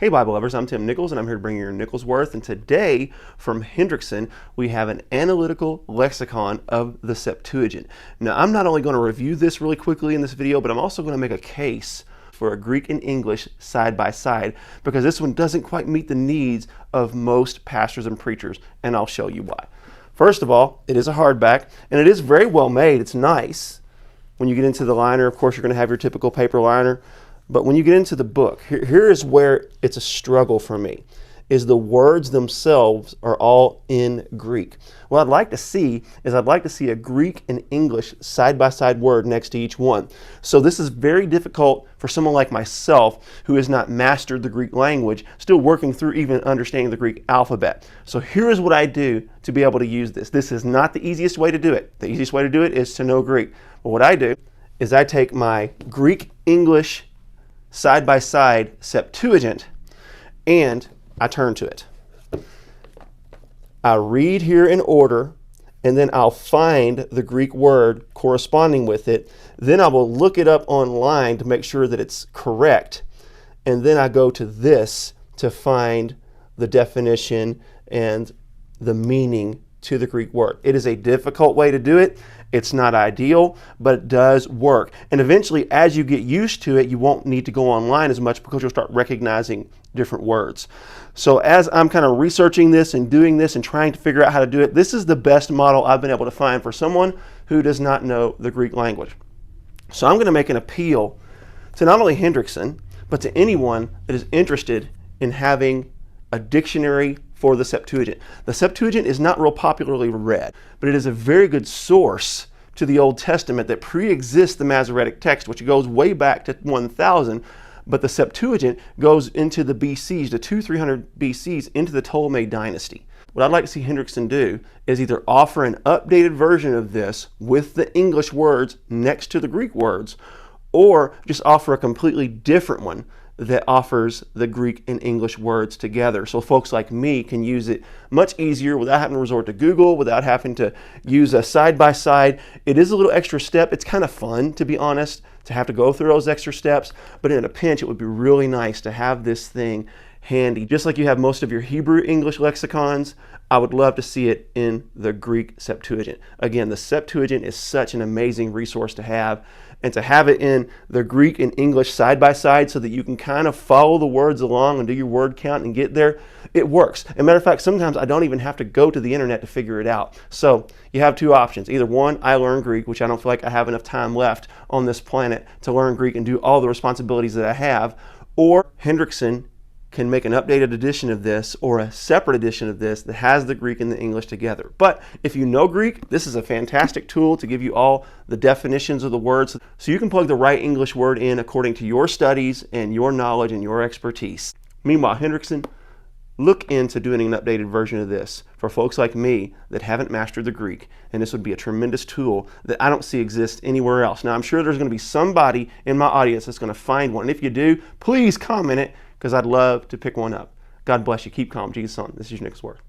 Hey Bible lovers, I'm Tim Nichols and I'm here to bring you your Nichols Worth, and today from Hendrickson we have an analytical lexicon of the Septuagint. Now I'm not only going to review this really quickly in this video, but I'm also going to make a case for a Greek and English side by side, because this one doesn't quite meet the needs of most pastors and preachers, and I'll show you why. First of all, it is a hardback and it is very well made. It's nice. When you get into the liner, of course, you're going to have your typical paper liner. But when you get into the book, here is where it's a struggle for me, is the words themselves are all in Greek. What I'd like to see is a Greek and English side-by-side word next to each one. So this is very difficult for someone like myself who has not mastered the Greek language, still working through even understanding the Greek alphabet. So here is what I do to be able to use this. This is not the easiest way to do it. The easiest way to do it is to know Greek. But what I do is I take my Greek-English side-by-side Septuagint and I turn to it. I read here in order, and then I'll find the Greek word corresponding with it. Then I will look it up online to make sure that it's correct. And then I go to this to find the definition and the meaning to the Greek word. It is a difficult way to do it. It's not ideal, but it does work. And eventually, as you get used to it, you won't need to go online as much because you'll start recognizing different words. So as I'm kind of researching this and doing this and trying to figure out how to do it, this is the best model I've been able to find for someone who does not know the Greek language. So I'm going to make an appeal to not only Hendrickson, but to anyone that is interested in having a dictionary for the Septuagint. The Septuagint is not real popularly read, but it is a very good source to the Old Testament that pre-exists the Masoretic Text, which goes way back to 1000, but the Septuagint goes into the BCs, the 200-300 BCs, into the Ptolemy dynasty. What I'd like to see Hendrickson do is either offer an updated version of this with the English words next to the Greek words, or just offer a completely different one that offers the Greek and English words together, so folks like me can use it much easier without having to resort to Google, without having to use a side-by-side. It is a little extra step. It's kind of fun, to be honest, to have to go through those extra steps, but in a pinch, it would be really nice to have this thing handy. Just like you have most of your Hebrew English lexicons, I would love to see it in the Greek Septuagint. Again, the Septuagint is such an amazing resource to have, and to have it in the Greek and English side by side so that you can kind of follow the words along and do your word count and get there, it works. As a matter of fact, sometimes I don't even have to go to the internet to figure it out. So you have two options. Either one, I learn Greek, which I don't feel like I have enough time left on this planet to learn Greek and do all the responsibilities that I have, or Hendrickson can make an updated edition of this or a separate edition of this that has the Greek and the English together. But if you know Greek, this is a fantastic tool to give you all the definitions of the words so you can plug the right English word in according to your studies and your knowledge and your expertise. Meanwhile, Hendrickson, look into doing an updated version of this for folks like me that haven't mastered the Greek, and this would be a tremendous tool that I don't see exist anywhere else. Now, I'm sure there's going to be somebody in my audience that's going to find one, and if you do, please comment it, because I'd love to pick one up. God bless you. Keep calm. Jesus on. This is your Nichols Worth.